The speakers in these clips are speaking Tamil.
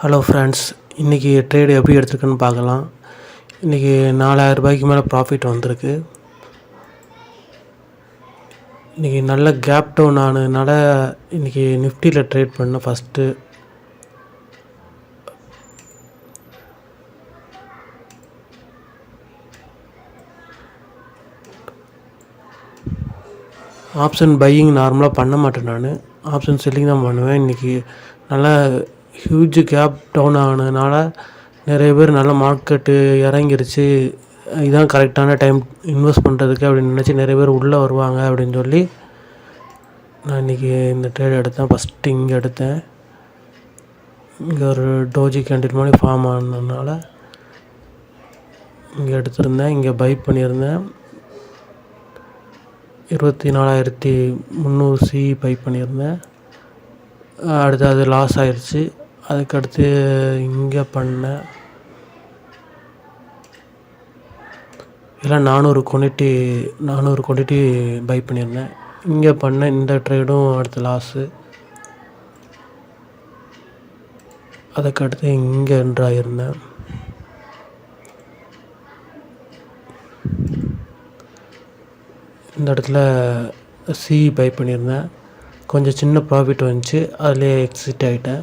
ஹலோ ஃப்ரெண்ட்ஸ், இன்றைக்கி ட்ரேடு எப்படி எடுத்துருக்குன்னு பார்க்கலாம். இன்றைக்கி 4000 ரூபாய்க்கு மேலே ப்ராஃபிட் வந்திருக்கு. இன்றைக்கி நல்ல கேப் டவுன் ஆனதுனால இன்றைக்கி நிஃப்டியில் ட்ரேட் பண்ணேன். ஃபஸ்ட்டு ஆப்ஷன் பையிங் நார்மலாக பண்ண மாட்டேன். நான் ஆப்ஷன் செல்லிங் தான் பண்ணுவேன். இன்றைக்கி நல்லா ஹியூஜ் கேப் டவுன் ஆனதுனால நிறைய பேர் நல்ல மார்க்கெட்டு இறங்கிருச்சு, இதுதான் கரெக்டான டைம் இன்வெஸ்ட் பண்ணுறதுக்கு அப்படின்னு நினச்சி நிறைய பேர் உள்ளே வருவாங்க அப்படின்னு சொல்லி நான் இன்றைக்கி இந்த ட்ரேட் எடுத்தேன். ஃபஸ்ட்டு இங்கே எடுத்தேன். இங்கே ஒரு டோஜி கேண்டில் மாதிரி ஃபார்ம் ஆனதுனால இங்கே எடுத்திருந்தேன். இங்கே பை பண்ணியிருந்தேன். 24,300 சி பை பண்ணியிருந்தேன். அடுத்து அது லாஸ் ஆயிடுச்சு. அதுக்கடுத்து இங்கே பண்ணேன். இதெல்லாம் 400 குவான்டிட்டி பை பண்ணியிருந்தேன். இங்கே பண்ணேன். இந்த ட்ரேடும் அடுத்து லாஸு. அதுக்கடுத்து இங்கே என்ட்ராயிருந்தேன். இந்த இடத்துல சி பை பண்ணியிருந்தேன். கொஞ்சம் சின்ன ப்ராஃபிட் வந்துச்சு, அதிலே எக்ஸிட் ஆகிட்டேன்.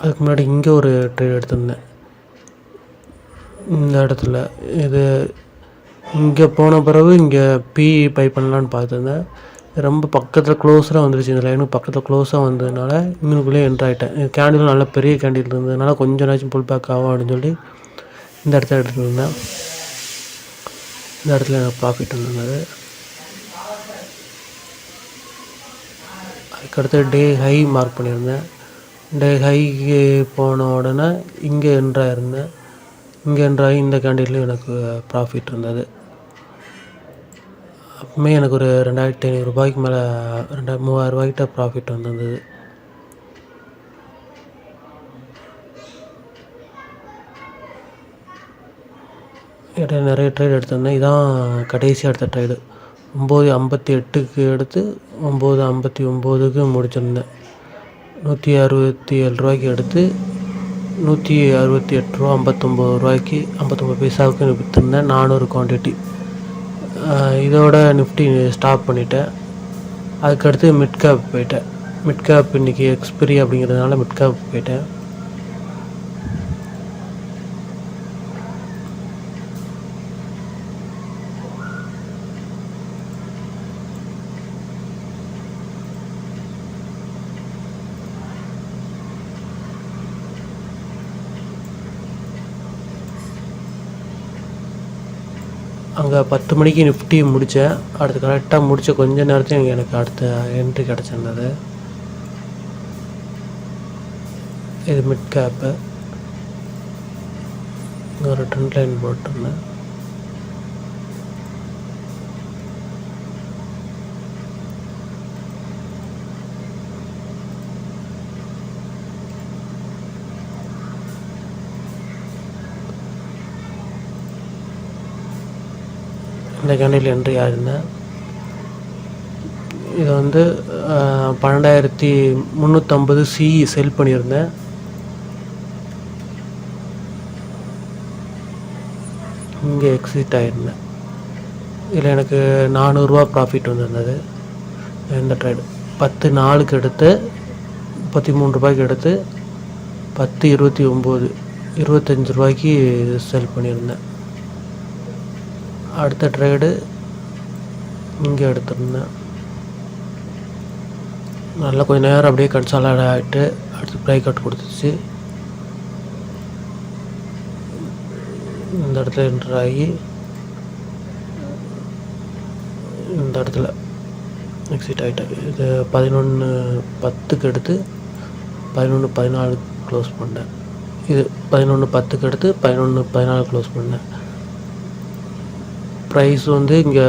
அதுக்கு முன்னாடி இங்கே ஒரு ட்ரேட் எடுத்திருந்தேன். இந்த இடத்துல இது இங்கே போன பிறகு இங்கே பி பை பண்ணலான்னு பார்த்துருந்தேன். ரொம்ப பக்கத்தில் க்ளோஸராக வந்துருச்சு. இந்த லைனுக்கு பக்கத்தில் க்ளோஸாக வந்ததுனால இன்னுக்குள்ளே என்ட்ரு ஆகிட்டேன். கேண்டில் நல்ல பெரிய கேண்டில் இருந்ததுனால கொஞ்சம் நாச்சும் புல் பேக் ஆகும் அப்படின்னு சொல்லி இந்த இடத்துல எடுத்துருந்தேன். இந்த இடத்துல எனக்கு ப்ராஃபிட் இருந்தது. அதுக்கடுத்து டே ஹை மார்க் பண்ணியிருந்தேன். டே ஹைக்கு போன உடனே இங்கே என்ட்ராயிருந்தேன். இங்கே என்ட்ராகி இந்த கேண்டில்லையும் எனக்கு ப்ராஃபிட் இருந்தது. அப்பவுமே எனக்கு ஒரு 2,500 ரூபாய்க்கு மேலே 3,000 ரூபாய்க்கிட்ட ப்ராஃபிட் வந்திருந்தது. இடையில நிறைய ட்ரேட் எடுத்திருந்தேன். இதான் கடைசியாக எடுத்த ட்ரேடு. 9:58க்கு எடுத்து 9:59க்கு முடிச்சிருந்தேன். 167 ரூபாய்க்கு எடுத்து 168 ரூபா 59 ரூபாய்க்கு 59 பைசாவுக்கு விற்றுருந்தேன். 400 குவான்டிட்டி. இதோட நிஃப்டி ஸ்டாப் பண்ணிட்டேன். அதுக்கடுத்து மிட் கேப் போயிட்டேன். மிட் கேப் இன்றைக்கி எக்ஸ்பிரி அப்படிங்கிறதுனால மிட் கேப் போயிட்டேன். அங்கே 10 மணிக்கு நிஃப்டி முடித்தேன். அடுத்து கரெக்டாக முடித்த கொஞ்ச நேரத்தையும் எனக்கு அடுத்த என்ட்ரி கிடச்சிருந்தது. இது மிட் கேப்பு. இங்கே ஒரு ட்ரெண்ட் லைன் போட்டிருந்தேன். இந்த கேண்டில் என்ட்ரி ஆயிருந்தேன். இது 12,350 சி செல் பண்ணியிருந்தேன். இங்கே எக்ஸிட் ஆகிருந்தேன். இதில் எனக்கு 400 ரூபா ப்ராஃபிட் வந்திருந்தது. இந்த ட்ரேடு 10 நாளுக்கு எடுத்து 33 ரூபாய்க்கு எடுத்து 10:29 25 ரூபாய்க்கு செல் பண்ணியிருந்தேன். அடுத்த ட்ரேடு இங்கே எடுத்திருந்தேன். நல்லா கொஞ்சம் நேரம் அப்படியே கன்சாலிடேட் ஆகிட்டு அடுத்து பிரேக் அவுட் கொடுத்துச்சு. இந்த இடத்துல என்டர் ஆகி இந்த இடத்துல எக்ஸிட் ஆகிட்டேன். இது 11:10க்கு எடுத்து 11:14 க்ளோஸ் பண்ணேன். இது 11:10க்கு எடுத்து 11:14 க்ளோஸ் பண்ணேன். ப்ரைஸ் இங்கே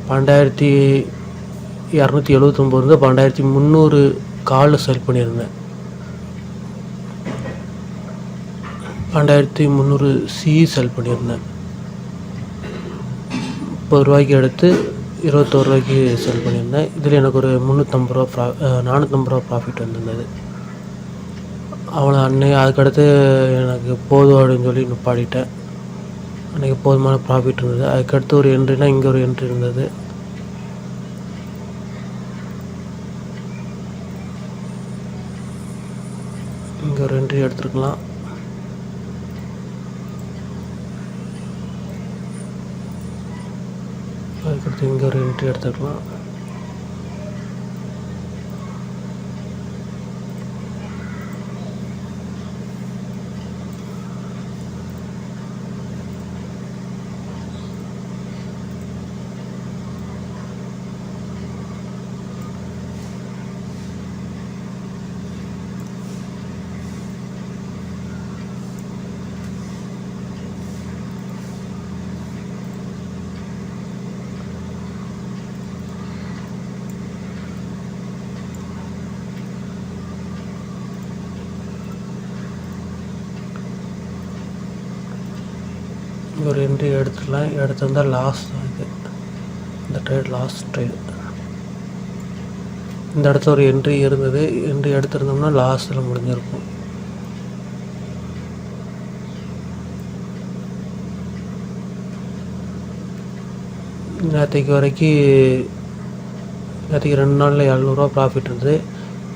12,279 12,300 காலில் செல் பண்ணியிருந்தேன். 12,300 சி செல் பண்ணியிருந்தேன். 30 ரூபாய்க்கு எடுத்து ரூ. 21 செல் பண்ணியிருந்தேன். இதில் எனக்கு ஒரு ரூ. 450 ப்ராஃபிட் வந்திருந்தது. அவ்வளோ அன்னைக்கு அதுக்கடுத்து எனக்கு போதும் அப்படின்னு சொல்லி நிப்பாட்டிட்டேன். அன்றைக்கி போதுமான ப்ராஃபிட் இருந்தது. அதுக்கடுத்து ஒரு என்ட்ரினா இங்கே ஒரு என்ட்ரி இருந்தது. இங்கே ஒரு என்ட்ரி எடுத்துருக்கலாம். அதுக்கடுத்து இங்கே ஒரு என்ட்ரி எடுத்துக்கலாம். ஒரு என்ட்ரி எடுத்துடலாம். எடுத்திருந்தால் லாஸ்ட் இது இந்த ட்ரேட் லாஸ்ட் ட்ரேட். இந்த இடத்துல ஒரு என்ட்ரி இருந்தது. என்ட்ரி எடுத்திருந்தோம்னா லாஸ்ட்டில் முடிஞ்சிருக்கும். நேற்றுக்கு 2 நாளில் ரூ. 700 ப்ராஃபிட் இருந்தது.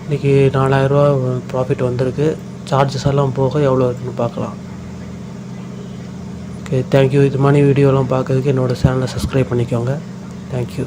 இன்றைக்கி ரூ. 4000 ப்ராஃபிட் வந்திருக்கு. சார்ஜஸ் எல்லாம் போக எவ்வளோ இருக்குன்னு பார்க்கலாம். Okay, thank you. இது மாதிரி வீடியோலாம் பார்க்கறதுக்கு என்னோடய சேனலை சப்ஸ்கிரைப் பண்ணிக்கோங்க. தேங்க்யூ.